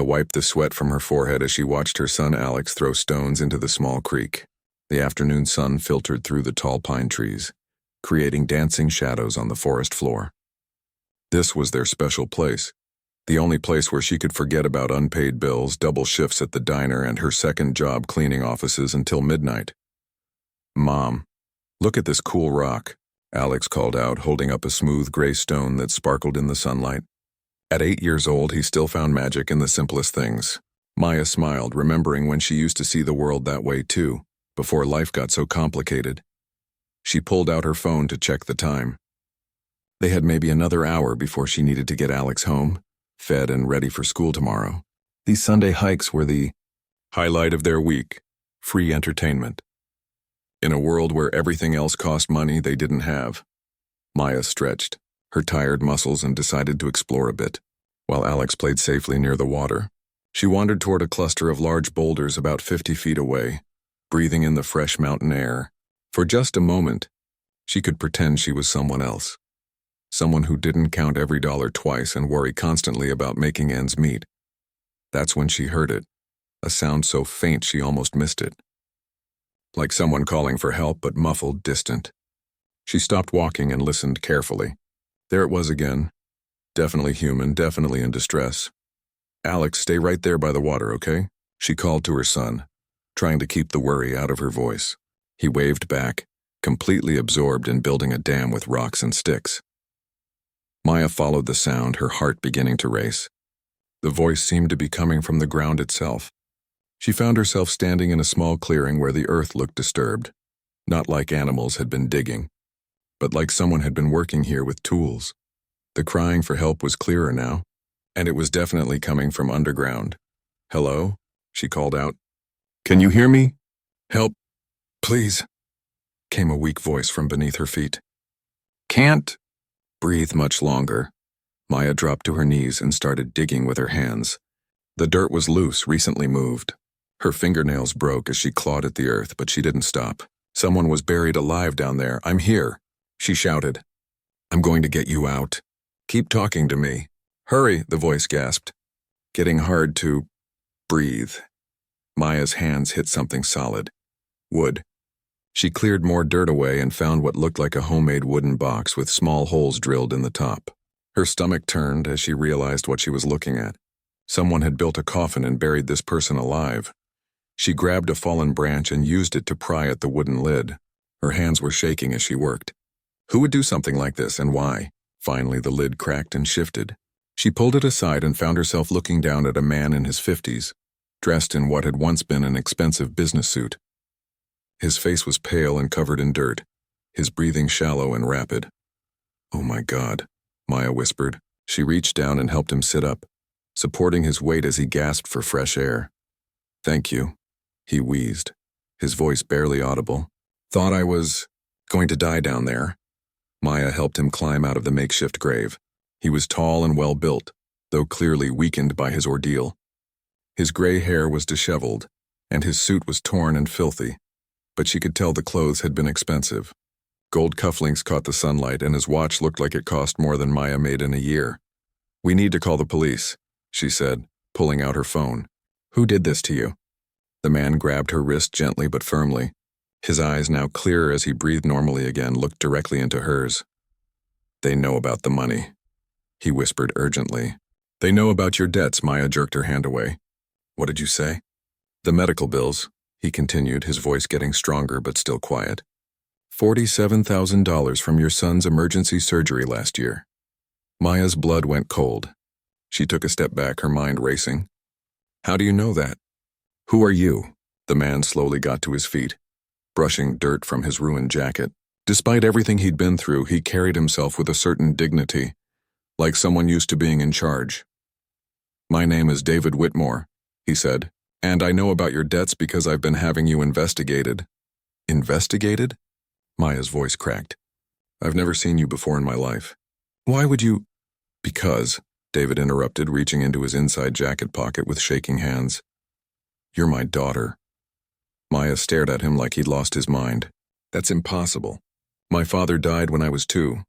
wiped the sweat from her forehead as she watched her son Alex throw stones into the small creek. The afternoon sun filtered through the tall pine trees, creating dancing shadows on the forest floor. This was their special place, the only place where she could forget about unpaid bills, double shifts at the diner, and her second job cleaning offices until midnight. "Mom, look at this cool rock," Alex called out, holding up a smooth gray stone that sparkled in the sunlight. At 8 years old, he still found magic in the simplest things. Maya smiled, remembering when she used to see the world that way too, before life got so complicated. She pulled out her phone to check the time. They had maybe another hour before she needed to get Alex home, fed and ready for school tomorrow. These Sunday hikes were the highlight of their week, free entertainment. In a world where everything else cost money they didn't have, Maya stretched her tired muscles and decided to explore a bit. While Alex played safely near the water, she wandered toward a cluster of large boulders about 50 feet away, breathing in the fresh mountain air. For just a moment, she could pretend she was someone else. Someone who didn't count every dollar twice and worry constantly about making ends meet. That's when she heard it, a sound so faint she almost missed it. Like someone calling for help, but muffled, distant. She stopped walking and listened carefully. There it was again. Definitely human, definitely in distress. "Alex, stay right there by the water, okay?" she called to her son, trying to keep the worry out of her voice. He waved back, completely absorbed in building a dam with rocks and sticks. Maya followed the sound, her heart beginning to race. The voice seemed to be coming from the ground itself. She found herself standing in a small clearing where the earth looked disturbed, not like animals had been digging, but like someone had been working here with tools. The crying for help was clearer now, and it was definitely coming from underground. "Hello?" she called out. "Can you hear me? Help, please," came a weak voice from beneath her feet. "Can't breathe much longer." Maya dropped to her knees and started digging with her hands. The dirt was loose, recently moved. Her fingernails broke as she clawed at the earth, but she didn't stop. "Someone was buried alive down there. I'm here," she shouted. "I'm going to get you out. Keep talking to me." "Hurry," the voice gasped, getting hard to breathe. Maya's hands hit something solid. Wood. She cleared more dirt away and found what looked like a homemade wooden box with small holes drilled in the top. Her stomach turned as she realized what she was looking at. Someone had built a coffin and buried this person alive. She grabbed a fallen branch and used it to pry at the wooden lid. Her hands were shaking as she worked. Who would do something like this, and why? Finally, the lid cracked and shifted. She pulled it aside and found herself looking down at a man in his 50s, dressed in what had once been an expensive business suit. His face was pale and covered in dirt, his breathing shallow and rapid. "Oh my God," Maya whispered. She reached down and helped him sit up, supporting his weight as he gasped for fresh air. "Thank you," he wheezed, his voice barely audible. "Thought I was going to die down there." Maya helped him climb out of the makeshift grave. He was tall and well-built, though clearly weakened by his ordeal. His gray hair was disheveled, and his suit was torn and filthy, but she could tell the clothes had been expensive. Gold cufflinks caught the sunlight, and his watch looked like it cost more than Maya made in a year. "We need to call the police," she said, pulling out her phone. "Who did this to you?" The man grabbed her wrist gently but firmly. His eyes, now clearer as he breathed normally again, looked directly into hers. "They know about the money," he whispered urgently. "They know about your debts." Maya jerked her hand away. "What did you say?" "The medical bills," he continued, his voice getting stronger but still quiet. $47,000 from your son's emergency surgery last year." Maya's blood went cold. She took a step back, her mind racing. "How do you know that?" "Who are you?" The man slowly got to his feet, brushing dirt from his ruined jacket. Despite everything he'd been through, he carried himself with a certain dignity, like someone used to being in charge. "My name is David Whitmore," he said, "and I know about your debts because I've been having you investigated." "Investigated?" Maya's voice cracked. "I've never seen you before in my life." "Why would you—" "Because," David interrupted, reaching into his inside jacket pocket with shaking hands. "You're my daughter." Maya stared at him like he'd lost his mind. "That's impossible. My father died when I was 2.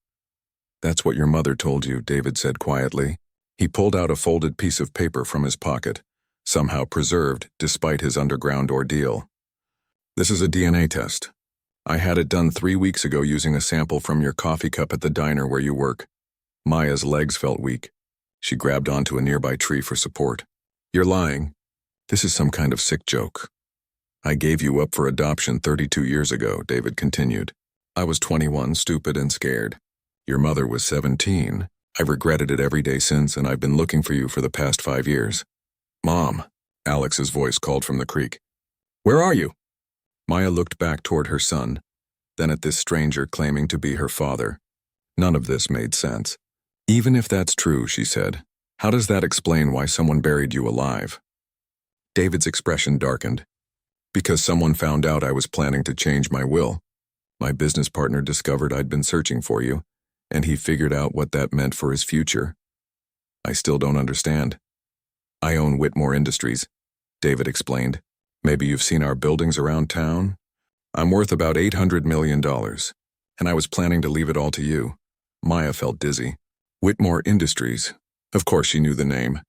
"That's what your mother told you," David said quietly. He pulled out a folded piece of paper from his pocket, somehow preserved despite his underground ordeal. This is a DNA test. I had it done 3 weeks ago using a sample from your coffee cup at the diner where you work. Maya's legs felt weak. She grabbed onto a nearby tree for support. You're lying. This is some kind of sick joke. I gave you up for adoption 32 years ago, David continued. I was 21, stupid and scared. Your mother was 17. I've regretted it every day since, and I've been looking for you for the past 5 years. Mom, Alex's voice called from the creek. Where are you? Maya looked back toward her son, then at this stranger claiming to be her father. None of this made sense. Even if that's true, she said, how does that explain why someone buried you alive? David's expression darkened. Because someone found out I was planning to change my will. My business partner discovered I'd been searching for you, and he figured out what that meant for his future. I still don't understand. I own Whitmore Industries, David explained. Maybe you've seen our buildings around town? I'm worth about $800 million, and I was planning to leave it all to you. Maya felt dizzy. Whitmore Industries. Of course she knew the name.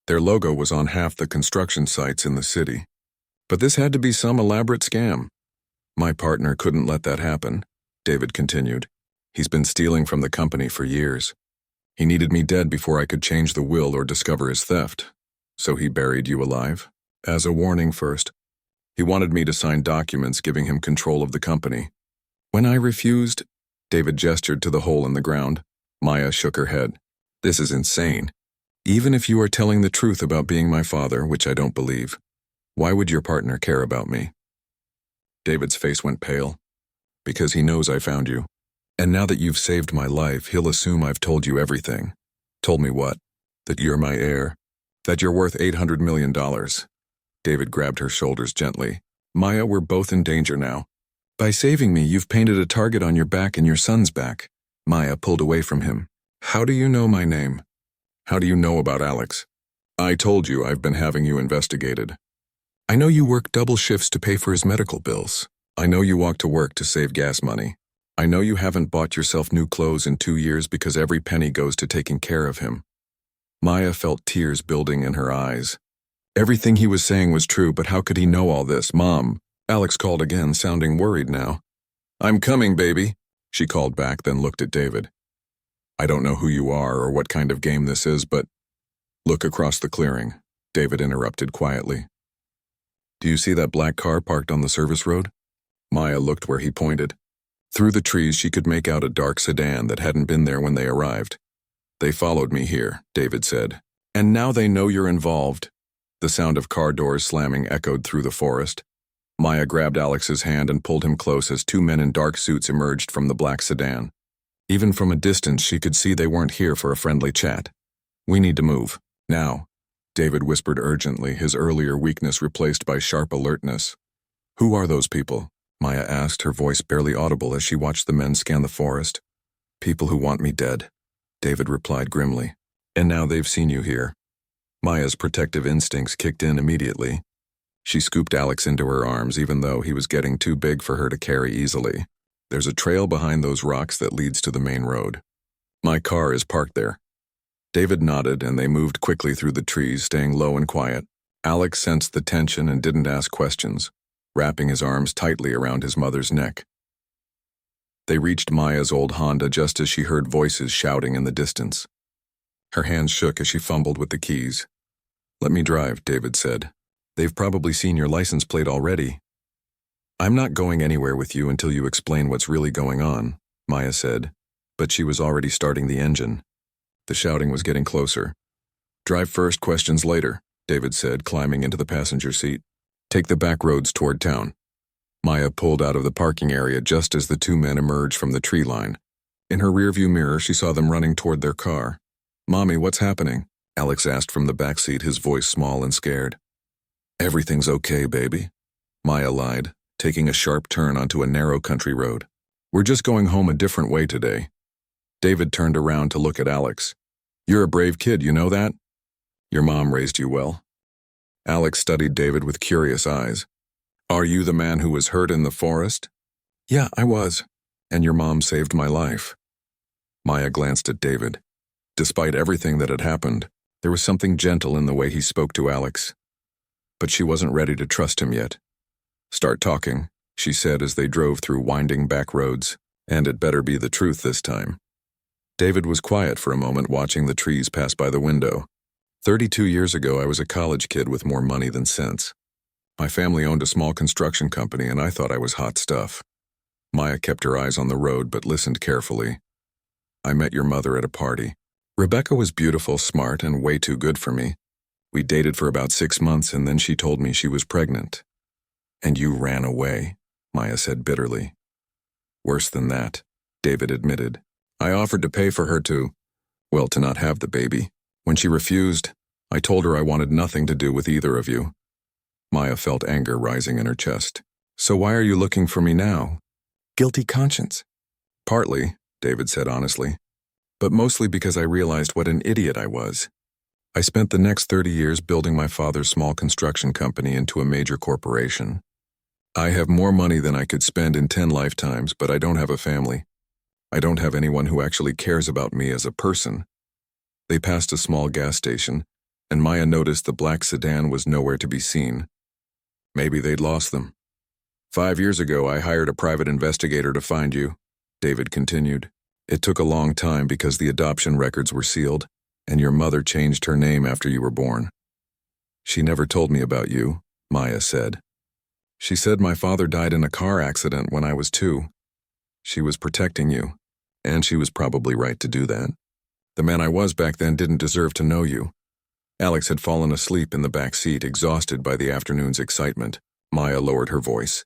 Their logo was on half the construction sites in the city. But this had to be some elaborate scam. My partner couldn't let that happen, David continued. He's been stealing from the company for years. He needed me dead before I could change the will or discover his theft. So he buried you alive? As a warning first. He wanted me to sign documents giving him control of the company. When I refused, David gestured to the hole in the ground. Maya shook her head. This is insane. Even if you are telling the truth about being my father, which I don't believe, why would your partner care about me? David's face went pale. Because he knows I found you. And now that you've saved my life, he'll assume I've told you everything. Told me what? That you're my heir? That you're worth $800 million. David grabbed her shoulders gently. Maya, we're both in danger now. By saving me, you've painted a target on your back and your son's back. Maya pulled away from him. How do you know my name? How do you know about Alex? I told you I've been having you investigated. I know you work double shifts to pay for his medical bills. I know you walk to work to save gas money. I know you haven't bought yourself new clothes in 2 years because every penny goes to taking care of him. Maya felt tears building in her eyes. Everything he was saying was true, but how could he know all this? Mom, Alex called again, sounding worried now. I'm coming, baby, she called back, then looked at David. I don't know who you are or what kind of game this is, but look across the clearing, David interrupted quietly. Do you see that black car parked on the service road? Maya looked where he pointed. Through the trees, she could make out a dark sedan that hadn't been there when they arrived. They followed me here, David said. And now they know you're involved. The sound of car doors slamming echoed through the forest. Maya grabbed Alex's hand and pulled him close as 2 men in dark suits emerged from the black sedan. Even from a distance, she could see they weren't here for a friendly chat. We need to move. Now, David whispered urgently, his earlier weakness replaced by sharp alertness. Who are those people? Maya asked, her voice barely audible as she watched the men scan the forest. People who want me dead, David replied grimly. And now they've seen you here. Maya's protective instincts kicked in immediately. She scooped Alex into her arms even though he was getting too big for her to carry easily. There's a trail behind those rocks that leads to the main road. My car is parked there. David nodded and they moved quickly through the trees, staying low and quiet. Alex sensed the tension and didn't ask questions, wrapping his arms tightly around his mother's neck. They reached Maya's old Honda just as she heard voices shouting in the distance. Her hands shook as she fumbled with the keys. Let me drive, David said. They've probably seen your license plate already. I'm not going anywhere with you until you explain what's really going on, Maya said, but she was already starting the engine. The shouting was getting closer. Drive first, questions later, David said, climbing into the passenger seat. Take the back roads toward town. Maya pulled out of the parking area just as the 2 men emerged from the tree line. In her rearview mirror, she saw them running toward their car. Mommy, what's happening? Alex asked from the back seat, his voice small and scared. Everything's okay, baby, Maya lied, taking a sharp turn onto a narrow country road. We're just going home a different way today. David turned around to look at Alex. You're a brave kid, you know that? Your mom raised you well. Alex studied David with curious eyes. Are you the man who was hurt in the forest? Yeah, I was. And your mom saved my life. Maya glanced at David. Despite everything that had happened, There was something gentle in the way he spoke to Alex, but she wasn't ready to trust him yet. "Start talking," she said as they drove through winding back roads, "and it better be the truth this time." David was quiet for a moment, watching the trees pass by the window. 32 years ago, I was a college kid with more money than sense. My family owned a small construction company, and I thought I was hot stuff. Maya kept her eyes on the road but listened carefully. "I met your mother at a party. Rebecca was beautiful, smart, and way too good for me. We dated for about 6 months, and then she told me she was pregnant." "And you ran away," Maya said bitterly. "Worse than that," David admitted. "I offered to pay for her to not have the baby. When she refused, I told her I wanted nothing to do with either of you." Maya felt anger rising in her chest. "So why are you looking for me now?" "Guilty conscience." "Partly," David said honestly, "but mostly because I realized what an idiot I was. I spent the next 30 years building my father's small construction company into a major corporation. I have more money than I could spend in 10 lifetimes, but I don't have a family. I don't have anyone who actually cares about me as a person." They passed a small gas station, and Maya noticed the black sedan was nowhere to be seen. Maybe they'd lost them. "5 years ago, I hired a private investigator to find you," David continued. "It took a long time because the adoption records were sealed, and your mother changed her name after you were born." "She never told me about you," Maya said. "She said my father died in a car accident when I was 2. She was protecting you, and she was probably right to do that. The man I was back then didn't deserve to know you." Alex had fallen asleep in the back seat, exhausted by the afternoon's excitement. Maya lowered her voice.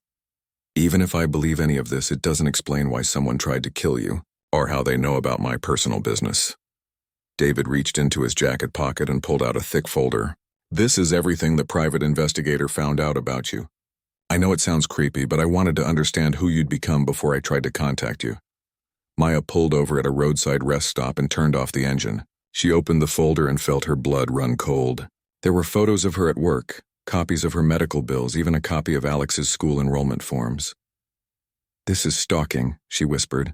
"Even if I believe any of this, it doesn't explain why someone tried to kill you, or how they know about my personal business." David reached into his jacket pocket and pulled out a thick folder. "This is everything the private investigator found out about you. I know it sounds creepy, but I wanted to understand who you'd become before I tried to contact you." Maya pulled over at a roadside rest stop and turned off the engine. She opened the folder and felt her blood run cold. There were photos of her at work, copies of her medical bills, even a copy of Alex's school enrollment forms. "This is stalking," she whispered.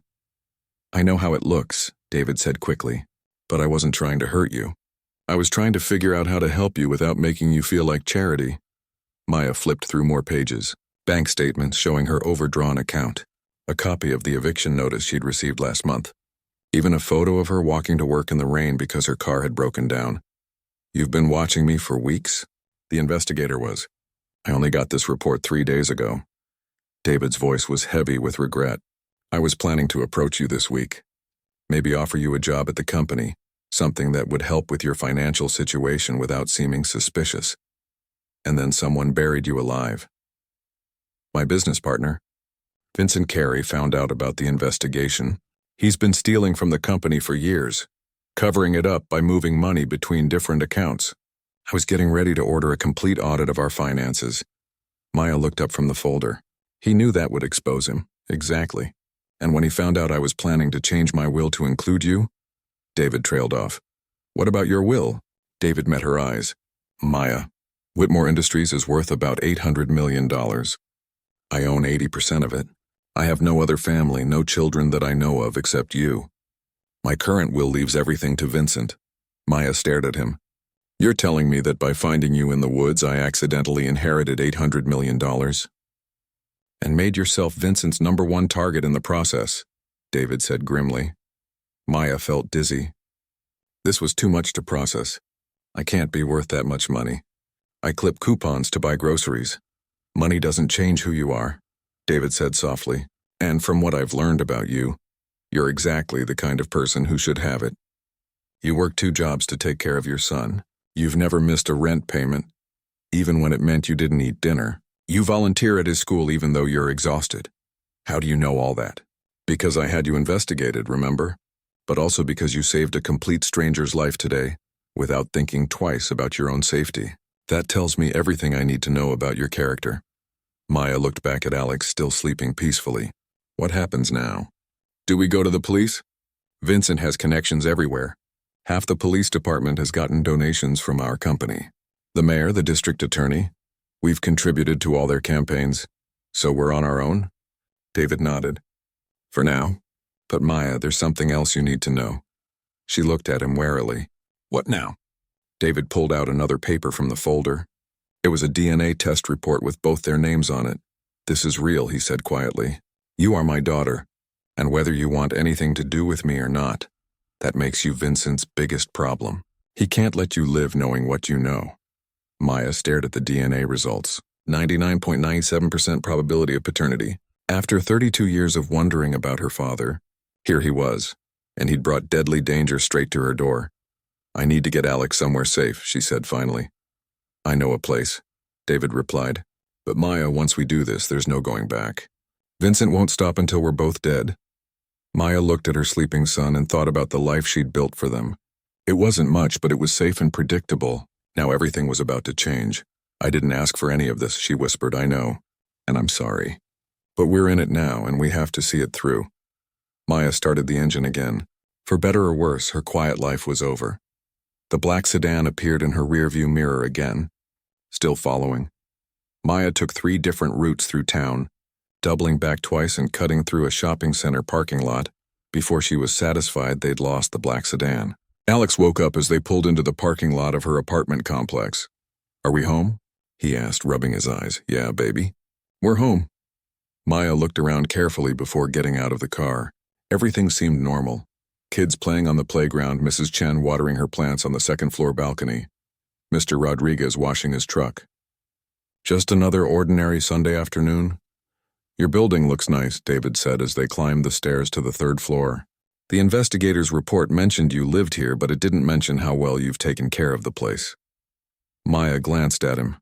"I know how it looks," David said quickly, "but I wasn't trying to hurt you. I was trying to figure out how to help you without making you feel like charity." Maya flipped through more pages, bank statements showing her overdrawn account, a copy of the eviction notice she'd received last month, even a photo of her walking to work in the rain because her car had broken down. "You've been watching me for weeks?" The investigator was. "I only got this report 3 days ago." David's voice was heavy with regret. "I was planning to approach you this week. Maybe offer you a job at the company, something that would help with your financial situation without seeming suspicious. And then someone buried you alive. My business partner, Vincent Carey, found out about the investigation. He's been stealing from the company for years, covering it up by moving money between different accounts. I was getting ready to order a complete audit of our finances." Maya looked up from the folder. "He knew that would expose him, exactly. And when he found out I was planning to change my will to include you..." David trailed off. "What about your will?" David met her eyes. "Maya, Whitmore Industries is worth about $800 million. I own 80% of it. I have no other family, no children that I know of except you. My current will leaves everything to Vincent." Maya stared at him. "You're telling me that by finding you in the woods, I accidentally inherited $800 million? And made yourself Vincent's #1 target in the process," David said grimly. Maya felt dizzy. This was too much to process. "I can't be worth that much money. I clip coupons to buy groceries. Money doesn't change who you are," David said softly. "And from what I've learned about you, you're exactly the kind of person who should have it. You work 2 jobs to take care of your son. You've never missed a rent payment, even when it meant you didn't eat dinner. You volunteer at his school even though you're exhausted. How do you know all that?" "Because I had you investigated, remember? But also because you saved a complete stranger's life today, without thinking twice about your own safety. That tells me everything I need to know about your character." Maya looked back at Alex, still sleeping peacefully. "What happens now? Do we go to the police? Vincent has connections everywhere. Half the police department has gotten donations from our company. The mayor, the district attorney. We've contributed to all their campaigns. So we're on our own?" David nodded. "For now. But Maya, there's something else you need to know." She looked at him warily. "What now?" David pulled out another paper from the folder. It was a DNA test report with both their names on it. "This is real," he said quietly. "You are my daughter, and whether you want anything to do with me or not, that makes you Vincent's biggest problem. He can't let you live knowing what you know." Maya stared at the DNA results. 99.97% probability of paternity. After 32 years of wondering about her father, here he was, and he'd brought deadly danger straight to her door. "I need to get Alex somewhere safe," she said finally. "I know a place," David replied. "But Maya, once we do this, there's no going back. Vincent won't stop until we're both dead." Maya looked at her sleeping son and thought about the life she'd built for them. It wasn't much, but it was safe and predictable. Now everything was about to change. "I didn't ask for any of this," she whispered. "I know, and I'm sorry. But we're in it now, and we have to see it through." Maya started the engine again. For better or worse, her quiet life was over. The black sedan appeared in her rearview mirror again, still following. Maya took 3 different routes through town, doubling back twice and cutting through a shopping center parking lot before she was satisfied they'd lost the black sedan. Alex woke up as they pulled into the parking lot of her apartment complex. "Are we home?" he asked, rubbing his eyes. "Yeah, baby. We're home." Maya looked around carefully before getting out of the car. Everything seemed normal. Kids playing on the playground, Mrs. Chen watering her plants on the second-floor balcony, Mr. Rodriguez washing his truck. "Just another ordinary Sunday afternoon?" "Your building looks nice," David said as they climbed the stairs to the 3rd floor. "The investigator's report mentioned you lived here, but it didn't mention how well you've taken care of the place." Maya glanced at him.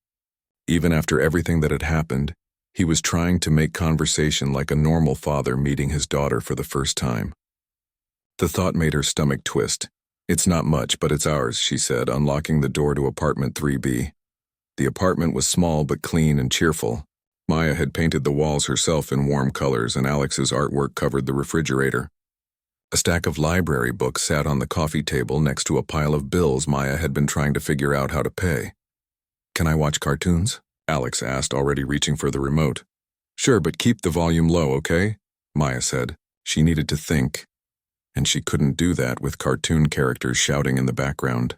Even after everything that had happened, he was trying to make conversation like a normal father meeting his daughter for the first time. The thought made her stomach twist. "It's not much, but it's ours," she said, unlocking the door to apartment 3B. The apartment was small but clean and cheerful. Maya had painted the walls herself in warm colors, and Alex's artwork covered the refrigerator. A stack of library books sat on the coffee table next to a pile of bills Maya had been trying to figure out how to pay. "Can I watch cartoons?" Alex asked, already reaching for the remote. "Sure, but keep the volume low, okay?" Maya said. She needed to think, and she couldn't do that with cartoon characters shouting in the background.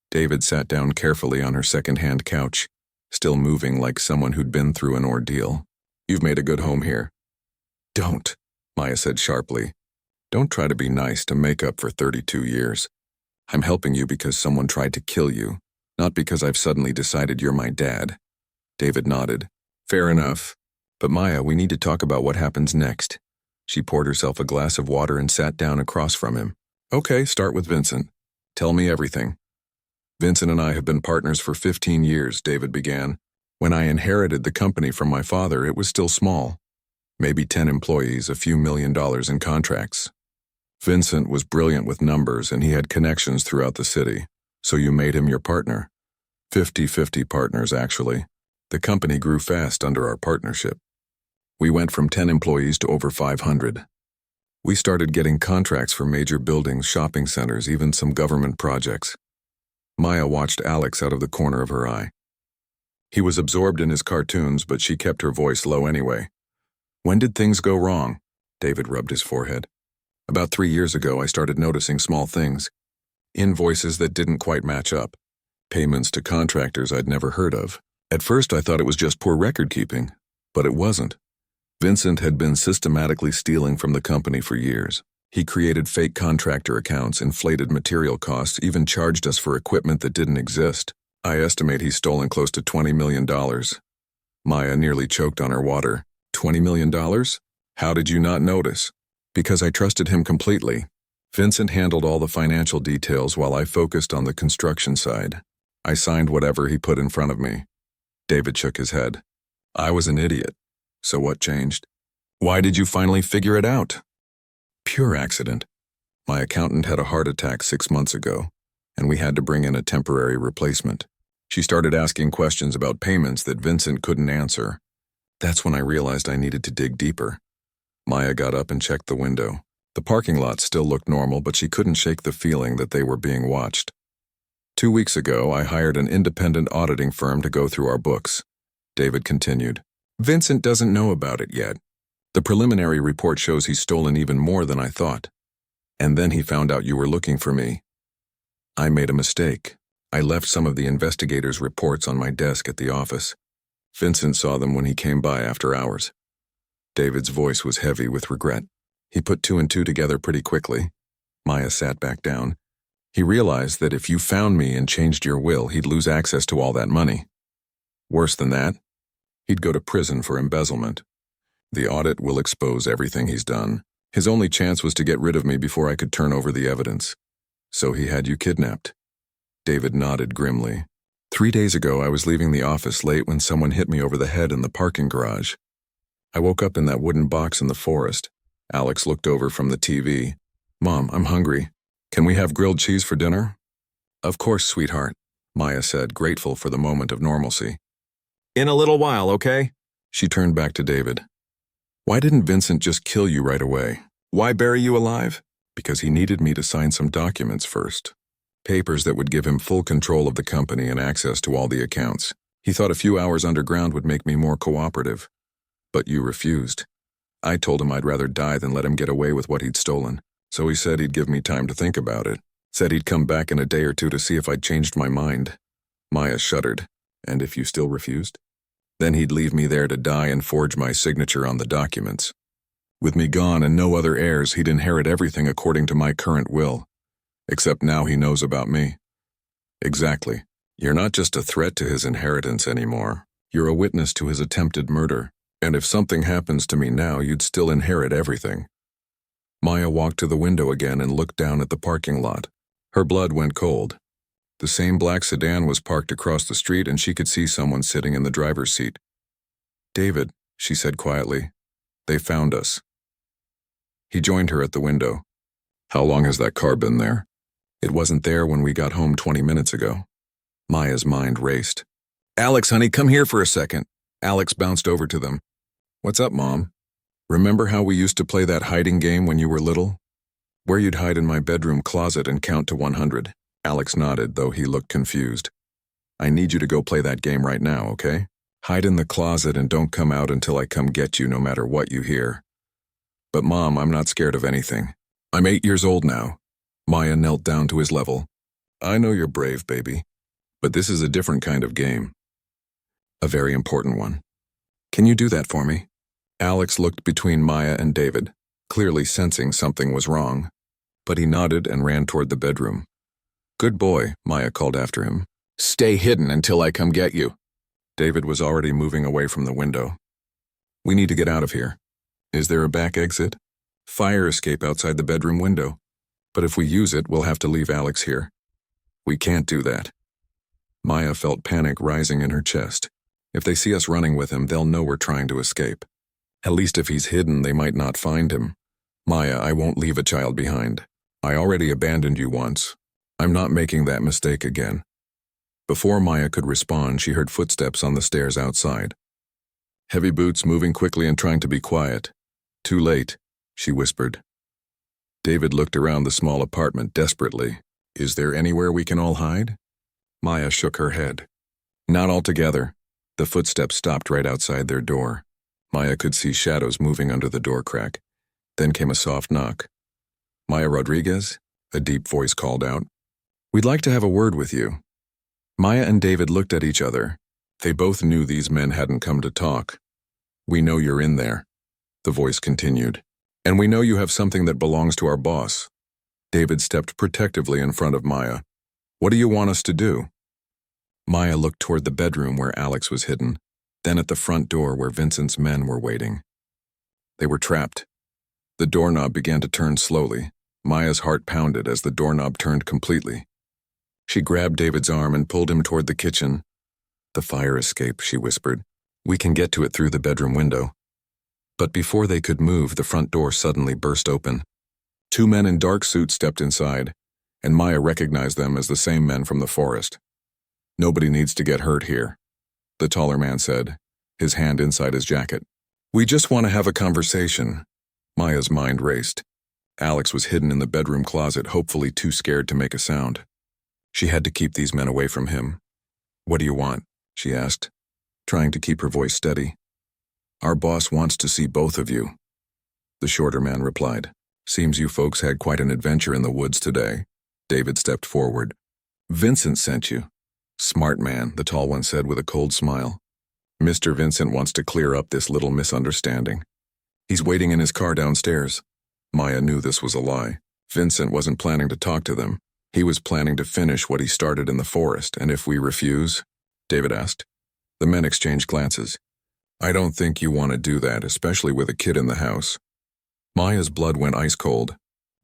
David sat down carefully on her second-hand couch, still moving like someone who'd been through an ordeal. "You've made a good home here." "Don't," Maya said sharply. "Don't try to be nice to make up for 32 years. I'm helping you because someone tried to kill you, not because I've suddenly decided you're my dad." David nodded. "Fair enough. But Maya, we need to talk about what happens next." She poured herself a glass of water and sat down across from him. "Okay, start with Vincent. Tell me everything." "Vincent and I have been partners for 15 years, David began. "When I inherited the company from my father, it was still small. Maybe 10 employees, a few $1 million in contracts. Vincent was brilliant with numbers and he had connections throughout the city. So you made him your partner." 50-50 partners, actually. The company grew fast under our partnership. We went from 10 employees to over 500. We started getting contracts for major buildings, shopping centers, even some government projects. Maya watched Alex out of the corner of her eye. He was absorbed in his cartoons, but she kept her voice low anyway. "When did things go wrong?" David rubbed his forehead. "About 3 years ago, I started noticing small things. Invoices that didn't quite match up. Payments to contractors I'd never heard of. At first, I thought it was just poor record-keeping, but it wasn't. Vincent had been systematically stealing from the company for years. He created fake contractor accounts, inflated material costs, even charged us for equipment that didn't exist. I estimate he's stolen close to $20 million. Maya nearly choked on her water. $20 million? How did you not notice? Because I trusted him completely. Vincent handled all the financial details while I focused on the construction side. I signed whatever he put in front of me. David shook his head. I was an idiot. So what changed? Why did you finally figure it out? Pure accident. My accountant had a heart attack 6 months ago, and we had to bring in a temporary replacement. She started asking questions about payments that Vincent couldn't answer. That's when I realized I needed to dig deeper. Maya got up and checked the window. The parking lot still looked normal, but she couldn't shake the feeling that they were being watched. 2 weeks ago, I hired an independent auditing firm to go through our books. David continued. Vincent doesn't know about it yet. The preliminary report shows he's stolen even more than I thought. And then he found out you were looking for me. I made a mistake. I left some of the investigators' reports on my desk at the office. Vincent saw them when he came by after hours. David's voice was heavy with regret. He put two and two together pretty quickly. Maya sat back down. He realized that if you found me and changed your will, he'd lose access to all that money. Worse than that, he'd go to prison for embezzlement. The audit will expose everything he's done. His only chance was to get rid of me before I could turn over the evidence. So he had you kidnapped. David nodded grimly. 3 days ago, I was leaving the office late when someone hit me over the head in the parking garage. I woke up in that wooden box in the forest. Alex looked over from the TV. Mom, I'm hungry. Can we have grilled cheese for dinner? Of course, sweetheart, Maya said, grateful for the moment of normalcy. In a little while, okay? She turned back to David. Why didn't Vincent just kill you right away? Why bury you alive? Because he needed me to sign some documents first. Papers that would give him full control of the company and access to all the accounts. He thought a few hours underground would make me more cooperative. But you refused. I told him I'd rather die than let him get away with what he'd stolen. So he said he'd give me time to think about it. Said he'd come back in a day or two to see if I'd changed my mind. Maya shuddered. And if you still refused? Then he'd leave me there to die and forge my signature on the documents. With me gone and no other heirs, he'd inherit everything according to my current will. Except now he knows about me. Exactly. You're not just a threat to his inheritance anymore. You're a witness to his attempted murder. And if something happens to me now, you'd still inherit everything. Maya walked to the window again and looked down at the parking lot. Her blood went cold. The same black sedan was parked across the street and she could see someone sitting in the driver's seat. David, she said quietly, they found us. He joined her at the window. How long has that car been there? It wasn't there when we got home 20 minutes ago. Maya's mind raced. Alex, honey, come here for a second. Alex bounced over to them. What's up, Mom? Remember how we used to play that hiding game when you were little? Where you'd hide in my bedroom closet and count to 100. Alex nodded, though he looked confused. I need you to go play that game right now, okay? Hide in the closet and don't come out until I come get you, no matter what you hear. But Mom, I'm not scared of anything. I'm 8 years old now. Maya knelt down to his level. I know you're brave, baby. But this is a different kind of game. A very important one. Can you do that for me? Alex looked between Maya and David, clearly sensing something was wrong. But he nodded and ran toward the bedroom. Good boy, Maya called after him. Stay hidden until I come get you. David was already moving away from the window. We need to get out of here. Is there a back exit? Fire escape outside the bedroom window. But if we use it, we'll have to leave Alex here. We can't do that. Maya felt panic rising in her chest. If they see us running with him, they'll know we're trying to escape. At least if he's hidden, they might not find him. Maya, I won't leave a child behind. I already abandoned you once. I'm not making that mistake again. Before Maya could respond, she heard footsteps on the stairs outside. Heavy boots moving quickly and trying to be quiet. Too late, she whispered. David looked around the small apartment desperately. Is there anywhere we can all hide? Maya shook her head. Not altogether. The footsteps stopped right outside their door. Maya could see shadows moving under the door crack. Then came a soft knock. Maya Rodriguez? A deep voice called out. We'd like to have a word with you. Maya and David looked at each other. They both knew these men hadn't come to talk. We know you're in there, the voice continued. And we know you have something that belongs to our boss. David stepped protectively in front of Maya. What do you want us to do? Maya looked toward the bedroom where Alex was hidden, then at the front door where Vincent's men were waiting. They were trapped. The doorknob began to turn slowly. Maya's heart pounded as the doorknob turned completely. She grabbed David's arm and pulled him toward the kitchen. The fire escape, she whispered. We can get to it through the bedroom window. But before they could move, the front door suddenly burst open. 2 men in dark suits stepped inside, and Maya recognized them as the same men from the forest. Nobody needs to get hurt here, the taller man said, his hand inside his jacket. We just want to have a conversation. Maya's mind raced. Alex was hidden in the bedroom closet, hopefully too scared to make a sound. She had to keep these men away from him. What do you want? She asked, trying to keep her voice steady. Our boss wants to see both of you. The shorter man replied. Seems you folks had quite an adventure in the woods today. David stepped forward. Vincent sent you. Smart man, the tall one said with a cold smile. Mr. Vincent wants to clear up this little misunderstanding. He's waiting in his car downstairs. Maya knew this was a lie. Vincent wasn't planning to talk to them. He was planning to finish what he started in the forest, and if we refuse? David asked. The men exchanged glances. I don't think you want to do that, especially with a kid in the house. Maya's blood went ice cold.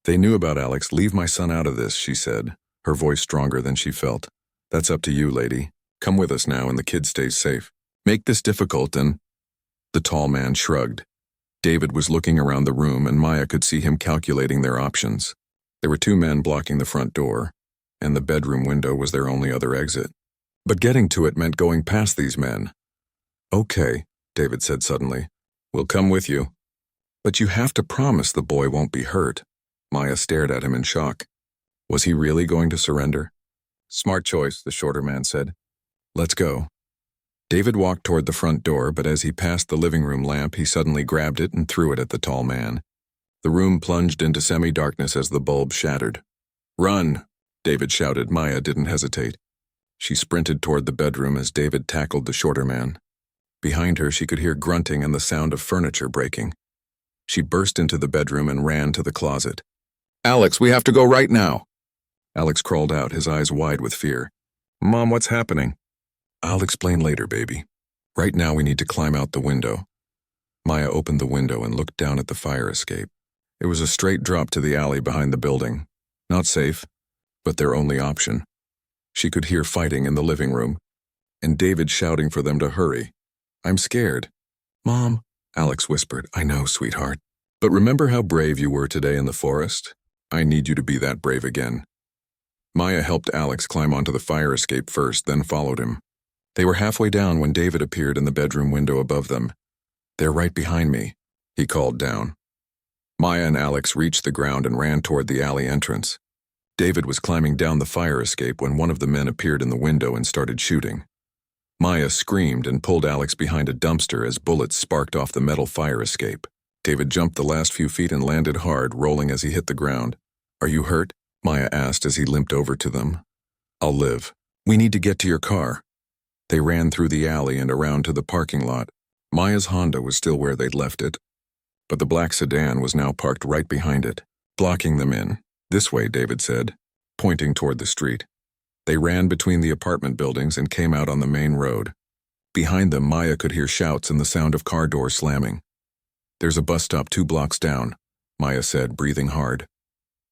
They knew about Alex. Leave my son out of this, she said, her voice stronger than she felt. That's up to you, lady. Come with us now and the kid stays safe. Make this difficult and… The tall man shrugged. David was looking around the room and Maya could see him calculating their options. There were 2 men blocking the front door, and the bedroom window was their only other exit. But getting to it meant going past these men. Okay, David said suddenly. We'll come with you. But you have to promise the boy won't be hurt. Maya stared at him in shock. Was he really going to surrender? Smart choice, the shorter man said. Let's go. David walked toward the front door, but as he passed the living room lamp, he suddenly grabbed it and threw it at the tall man. The room plunged into semi-darkness as the bulb shattered. Run, David shouted. Maya didn't hesitate. She sprinted toward the bedroom as David tackled the shorter man. Behind her, she could hear grunting and the sound of furniture breaking. She burst into the bedroom and ran to the closet. Alex, we have to go right now. Alex crawled out, his eyes wide with fear. Mom, what's happening? I'll explain later, baby. Right now we need to climb out the window. Maya opened the window and looked down at the fire escape. It was a straight drop to the alley behind the building. Not safe, but their only option. She could hear fighting in the living room, and David shouting for them to hurry. I'm scared. Mom, Alex whispered. I know, sweetheart. But remember how brave you were today in the forest? I need you to be that brave again. Maya helped Alex climb onto the fire escape first, then followed him. They were halfway down when David appeared in the bedroom window above them. They're right behind me, he called down. Maya and Alex reached the ground and ran toward the alley entrance. David was climbing down the fire escape when one of the men appeared in the window and started shooting. Maya screamed and pulled Alex behind a dumpster as bullets sparked off the metal fire escape. David jumped the last few feet and landed hard, rolling as he hit the ground. Are you hurt? Maya asked as he limped over to them. I'll live. We need to get to your car. They ran through the alley and around to the parking lot. Maya's Honda was still where they'd left it, but the black sedan was now parked right behind it, blocking them in. This way, David said, pointing toward the street. They ran between the apartment buildings and came out on the main road. Behind them, Maya could hear shouts and the sound of car doors slamming. There's a bus stop 2 blocks down, Maya said, breathing hard.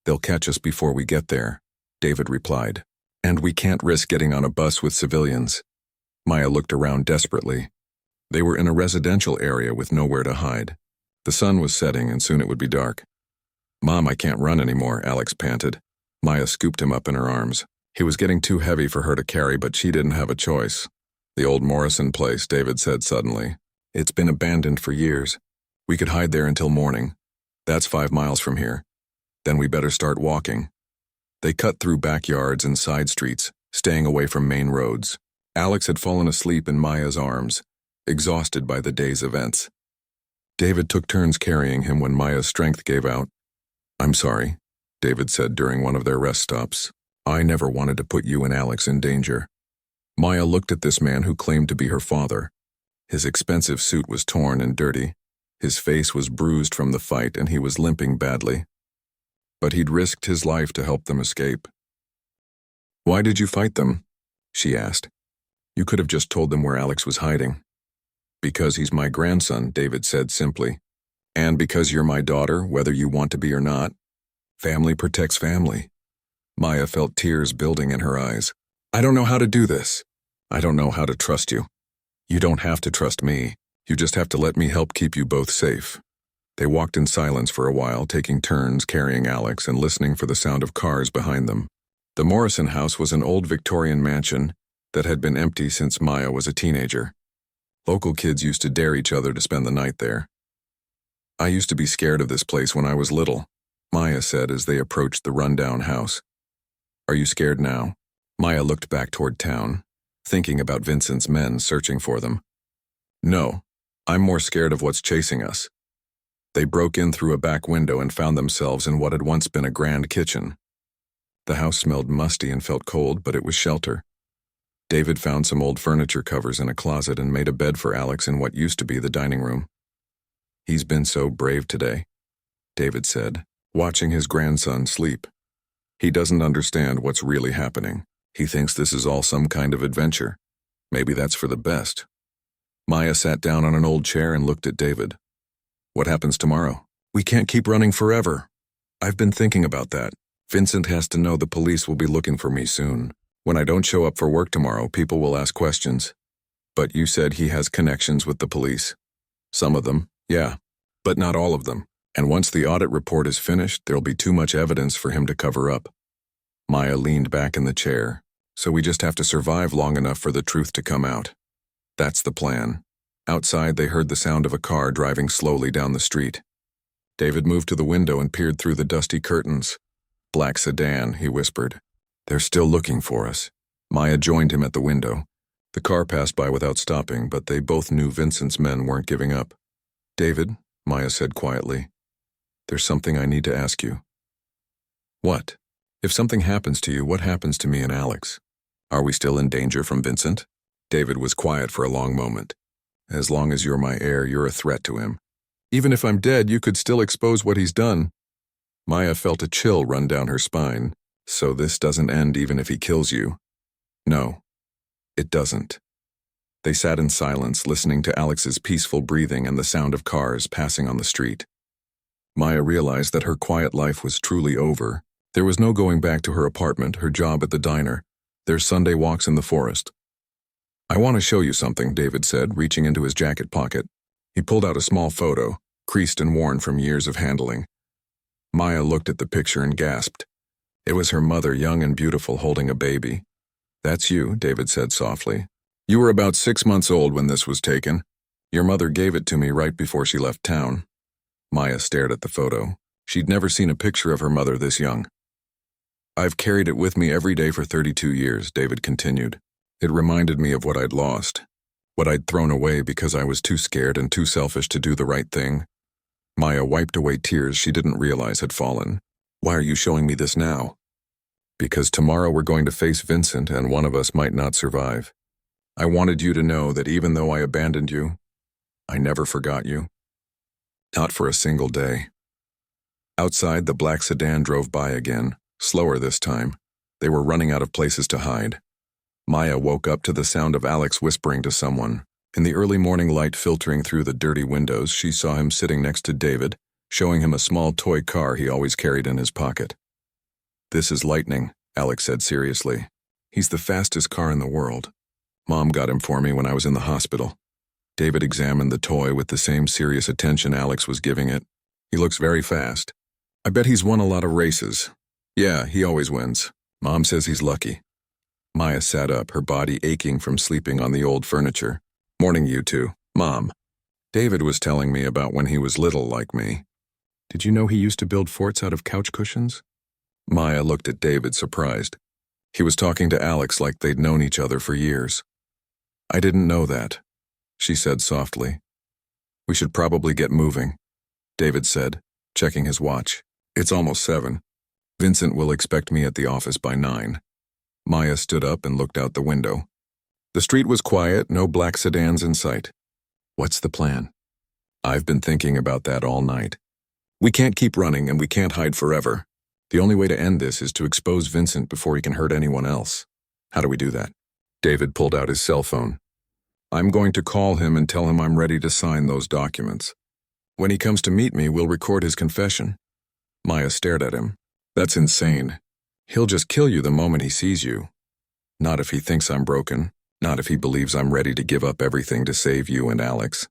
They'll catch us before we get there, David replied. And we can't risk getting on a bus with civilians. Maya looked around desperately. They were in a residential area with nowhere to hide. The sun was setting and soon it would be dark. Mom, I can't run anymore, Alex panted. Maya scooped him up in her arms. He was getting too heavy for her to carry, but she didn't have a choice. The old Morrison place, David said suddenly. It's been abandoned for years. We could hide there until morning. That's 5 miles from here. Then we better start walking. They cut through backyards and side streets, staying away from main roads. Alex had fallen asleep in Maya's arms, exhausted by the day's events. David took turns carrying him when Maya's strength gave out. I'm sorry, David said during one of their rest stops. I never wanted to put you and Alex in danger. Maya looked at this man who claimed to be her father. His expensive suit was torn and dirty. His face was bruised from the fight and he was limping badly. But he'd risked his life to help them escape. Why did you fight them? She asked. You could have just told them where Alex was hiding. Because he's my grandson, David said simply. And because you're my daughter, whether you want to be or not. Family protects family. Maya felt tears building in her eyes. I don't know how to do this. I don't know how to trust you. You don't have to trust me. You just have to let me help keep you both safe. They walked in silence for a while, taking turns carrying Alex and listening for the sound of cars behind them. The Morrison house was an old Victorian mansion that had been empty since Maya was a teenager. Local kids used to dare each other to spend the night there. I used to be scared of this place when I was little, Maya said as they approached the rundown house. Are you scared now? Maya looked back toward town, thinking about Vincent's men searching for them. No, I'm more scared of what's chasing us. They broke in through a back window and found themselves in what had once been a grand kitchen. The house smelled musty and felt cold, but it was shelter. David found some old furniture covers in a closet and made a bed for Alex in what used to be the dining room. "He's been so brave today," David said, watching his grandson sleep. "He doesn't understand what's really happening. He thinks this is all some kind of adventure. Maybe that's for the best." Maya sat down on an old chair and looked at David. "What happens tomorrow?" "We can't keep running forever." "I've been thinking about that. Vincent has to know the police will be looking for me soon. When I don't show up for work tomorrow, people will ask questions." "But you said he has connections with the police." "Some of them, yeah, but not all of them. And once the audit report is finished, there'll be too much evidence for him to cover up." Maya leaned back in the chair. "So we just have to survive long enough for the truth to come out." "That's the plan." Outside, they heard the sound of a car driving slowly down the street. David moved to the window and peered through the dusty curtains. "Black sedan," he whispered. "They're still looking for us." Maya joined him at the window. The car passed by without stopping, but they both knew Vincent's men weren't giving up. "David," Maya said quietly, "there's something I need to ask you." "What?" "If something happens to you, what happens to me and Alex? Are we still in danger from Vincent?" David was quiet for a long moment. "As long as you're my heir, you're a threat to him. Even if I'm dead, you could still expose what he's done." Maya felt a chill run down her spine. "So this doesn't end even if he kills you?" "No, it doesn't." They sat in silence, listening to Alex's peaceful breathing and the sound of cars passing on the street. Maya realized that her quiet life was truly over. There was no going back to her apartment, her job at the diner, their Sunday walks in the forest. "I want to show you something," David said, reaching into his jacket pocket. He pulled out a small photo, creased and worn from years of handling. Maya looked at the picture and gasped. It was her mother, young and beautiful, holding a baby. "That's you," David said softly. "You were about 6 months old when this was taken. Your mother gave it to me right before she left town." Maya stared at the photo. She'd never seen a picture of her mother this young. "I've carried it with me every day for 32 years, David continued. "It reminded me of what I'd lost, what I'd thrown away because I was too scared and too selfish to do the right thing." Maya wiped away tears she didn't realize had fallen. "Why are you showing me this now?" "Because tomorrow we're going to face Vincent and one of us might not survive. I wanted you to know that even though I abandoned you, I never forgot you. Not for a single day." Outside, the black sedan drove by again, slower this time. They were running out of places to hide. Maya woke up to the sound of Alex whispering to someone. In the early morning light filtering through the dirty windows, she saw him sitting next to David, showing him a small toy car he always carried in his pocket. "This is Lightning," Alex said seriously. "He's the fastest car in the world. Mom got him for me when I was in the hospital." David examined the toy with the same serious attention Alex was giving it. "He looks very fast. I bet he's won a lot of races." "Yeah, he always wins. Mom says he's lucky." Maya sat up, her body aching from sleeping on the old furniture. "Morning, you two. Mom. David was telling me about when he was little like me." "Did you know he used to build forts out of couch cushions?" Maya looked at David, surprised. He was talking to Alex like they'd known each other for years. "I didn't know that," she said softly. "We should probably get moving," David said, checking his watch. "It's almost 7. Vincent will expect me at the office by 9. Maya stood up and looked out the window. The street was quiet, no black sedans in sight. "What's the plan?" "I've been thinking about that all night. We can't keep running and we can't hide forever. The only way to end this is to expose Vincent before he can hurt anyone else. How do we do that?" David pulled out his cell phone. "I'm going to call him and tell him I'm ready to sign those documents. When he comes to meet me, we'll record his confession." Maya stared at him. "That's insane. He'll just kill you the moment he sees you. Not if he thinks I'm broken. Not if he believes I'm ready to give up everything to save you and Alex.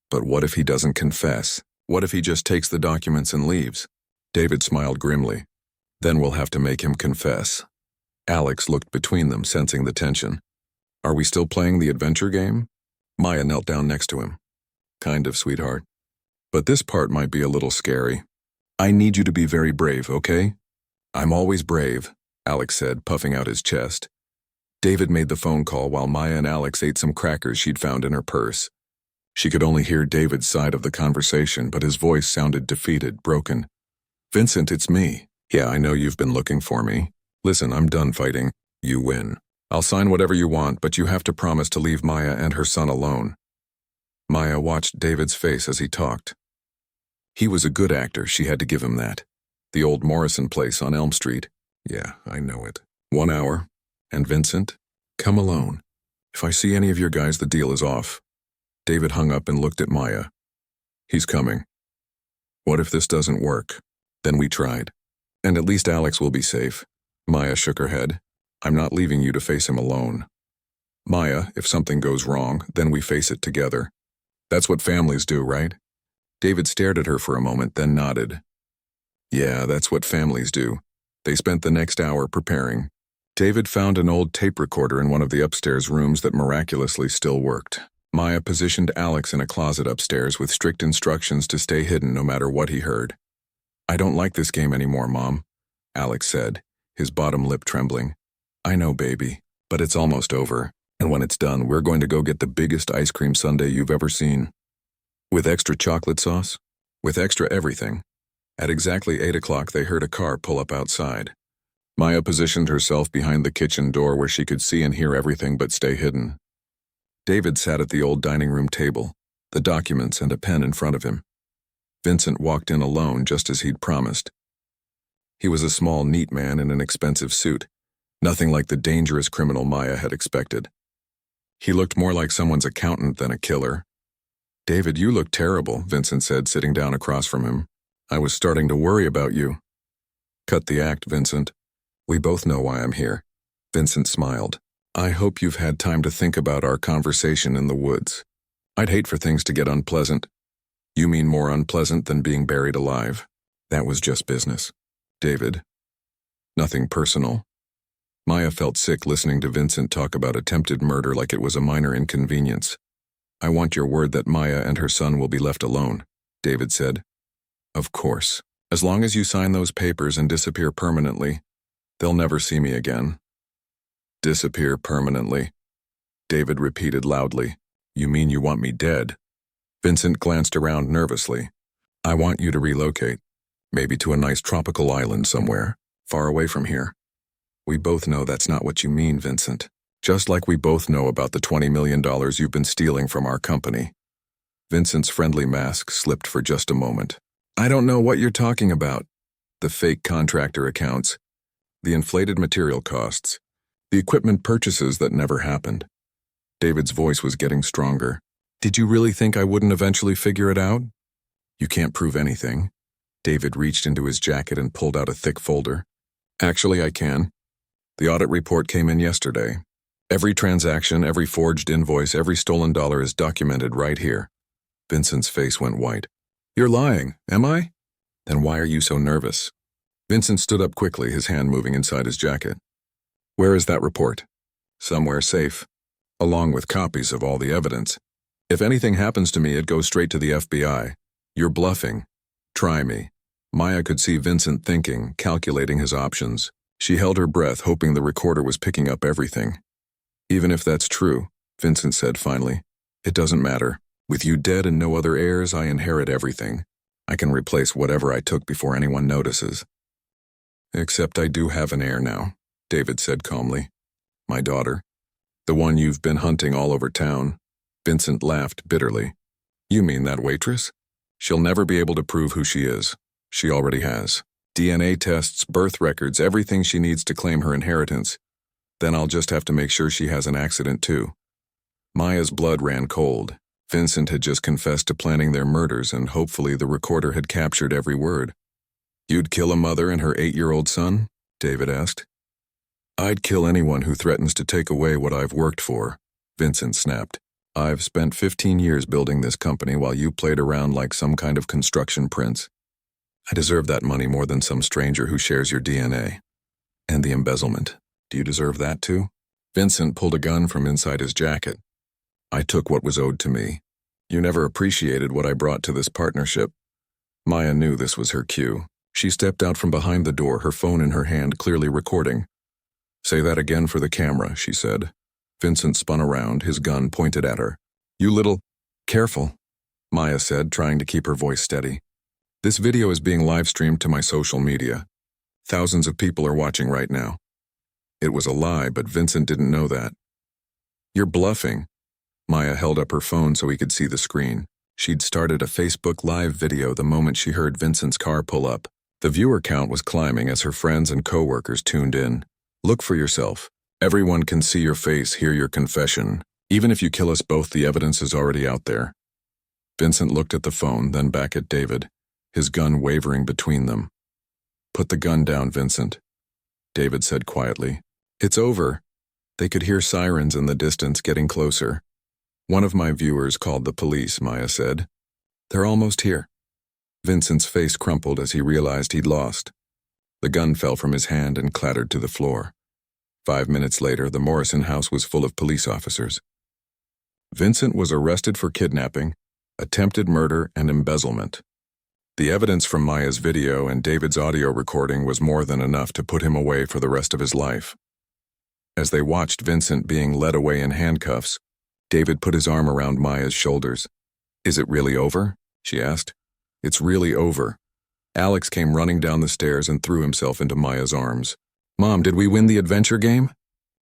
But what if he doesn't confess? What if he just takes the documents and leaves?" David smiled grimly. "Then we'll have to make him confess." Alex looked between them, sensing the tension. "Are we still playing the adventure game?" Maya knelt down next to him. "Kind of, sweetheart. But this part might be a little scary. I need you to be very brave, okay?" "I'm always brave," Alex said, puffing out his chest. David made the phone call while Maya and Alex ate some crackers she'd found in her purse. She could only hear David's side of the conversation, but his voice sounded defeated, broken. "Vincent, it's me. Yeah, I know you've been looking for me. Listen, I'm done fighting. You win. I'll sign whatever you want, but you have to promise to leave Maya and her son alone. Maya watched David's face as he talked. He was a good actor, she had to give him that. The old Morrison place on Elm Street. Yeah, I know it. 1 hour. And Vincent? Come alone. If I see any of your guys, the deal is off. David hung up and looked at Maya. He's coming. What if this doesn't work? Then we tried. And at least Alex will be safe. Maya shook her head. I'm not leaving you to face him alone. Maya, if something goes wrong, then we face it together. That's what families do, right? David stared at her for a moment, then nodded. Yeah, that's what families do. They spent the next hour preparing. David found an old tape recorder in one of the upstairs rooms that miraculously still worked. Maya positioned Alex in a closet upstairs with strict instructions to stay hidden no matter what he heard. I don't like this game anymore, Mom, Alex said, his bottom lip trembling. I know, baby, but it's almost over, and when it's done, we're going to go get the biggest ice cream sundae you've ever seen. With extra chocolate sauce? With extra everything. At exactly 8 o'clock, they heard a car pull up outside. Maya positioned herself behind the kitchen door where she could see and hear everything but stay hidden. David sat at the old dining room table, the documents and a pen in front of him. Vincent walked in alone just as he'd promised. He was a small, neat man in an expensive suit, nothing like the dangerous criminal Maya had expected. He looked more like someone's accountant than a killer. David, you look terrible, Vincent said, sitting down across from him. I was starting to worry about you. Cut the act, Vincent. We both know why I'm here. Vincent smiled. I hope you've had time to think about our conversation in the woods. I'd hate for things to get unpleasant. You mean more unpleasant than being buried alive? That was just business. David. Nothing personal. Maya felt sick listening to Vincent talk about attempted murder like it was a minor inconvenience. I want your word that Maya and her son will be left alone, David said. Of course. As long as you sign those papers and disappear permanently, they'll never see me again. Disappear permanently, David repeated loudly. You mean you want me dead? Vincent glanced around nervously. I want you to relocate, maybe to a nice tropical island somewhere, far away from here. We both know that's not what you mean, Vincent. Just like we both know about the $20 million you've been stealing from our company. Vincent's friendly mask slipped for just a moment. I don't know what you're talking about. The fake contractor accounts, the inflated material costs, the equipment purchases that never happened. David's voice was getting stronger. Did you really think I wouldn't eventually figure it out? You can't prove anything. David reached into his jacket and pulled out a thick folder. Actually, I can. The audit report came in yesterday. Every transaction, every forged invoice, every stolen dollar is documented right here. Vincent's face went white. You're lying, am I? Then why are you so nervous? Vincent stood up quickly, his hand moving inside his jacket. Where is that report? Somewhere safe, along with copies of all the evidence. If anything happens to me, it goes straight to the FBI. You're bluffing. Try me. Maya could see Vincent thinking, calculating his options. She held her breath, hoping the recorder was picking up everything. Even if that's true, Vincent said finally, it doesn't matter. With you dead and no other heirs, I inherit everything. I can replace whatever I took before anyone notices. Except I do have an heir now, David said calmly. My daughter. The one you've been hunting all over town. Vincent laughed bitterly. You mean that waitress? She'll never be able to prove who she is. She already has. DNA tests, birth records, everything she needs to claim her inheritance. Then I'll just have to make sure she has an accident too. Maya's blood ran cold. Vincent had just confessed to planning their murders, and hopefully the recorder had captured every word. You'd kill a mother and her 8-year-old son? David asked. I'd kill anyone who threatens to take away what I've worked for, Vincent snapped. I've spent 15 years building this company while you played around like some kind of construction prince. I deserve that money more than some stranger who shares your DNA. And the embezzlement. Do you deserve that too? Vincent pulled a gun from inside his jacket. I took what was owed to me. You never appreciated what I brought to this partnership. Maya knew this was her cue. She stepped out from behind the door, her phone in her hand, clearly recording. Say that again for the camera, she said. Vincent spun around, his gun pointed at her. You little... Careful, Maya said, trying to keep her voice steady. This video is being live-streamed to my social media. Thousands of people are watching right now. It was a lie, but Vincent didn't know that. "You're bluffing." Maya held up her phone so he could see the screen. She'd started a Facebook Live video the moment she heard Vincent's car pull up. The viewer count was climbing as her friends and coworkers tuned in. "Look for yourself. Everyone can see your face, hear your confession. Even if you kill us both, the evidence is already out there." Vincent looked at the phone, then back at David, his gun wavering between them. "Put the gun down, Vincent," David said quietly. "It's over." They could hear sirens in the distance getting closer. "One of my viewers called the police," Maya said. "They're almost here." Vincent's face crumpled as he realized he'd lost. The gun fell from his hand and clattered to the floor. 5 minutes later, the Morrison house was full of police officers. Vincent was arrested for kidnapping, attempted murder, and embezzlement. The evidence from Maya's video and David's audio recording was more than enough to put him away for the rest of his life. As they watched Vincent being led away in handcuffs, David put his arm around Maya's shoulders. "Is it really over?" she asked. "It's really over." Alex came running down the stairs and threw himself into Maya's arms. "Mom, did we win the adventure game?"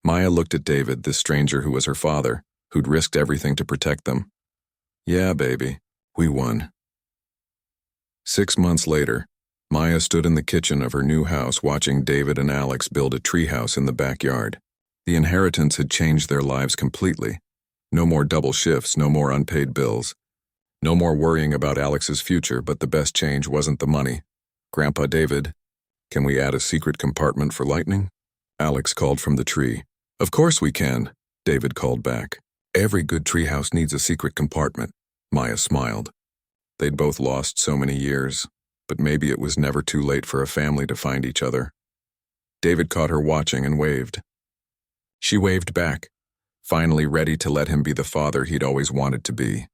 Maya looked at David, this stranger who was her father, who'd risked everything to protect them. "Yeah, baby, we won." 6 months later, Maya stood in the kitchen of her new house watching David and Alex build a treehouse in the backyard. The inheritance had changed their lives completely. No more double shifts, no more unpaid bills. No more worrying about Alex's future, but the best change wasn't the money. "Grandpa David, can we add a secret compartment for lightning?" Alex called from the tree. "Of course we can," David called back. "Every good treehouse needs a secret compartment." Maya smiled. They'd both lost so many years, but maybe it was never too late for a family to find each other. David caught her watching and waved. She waved back, finally ready to let him be the father he'd always wanted to be.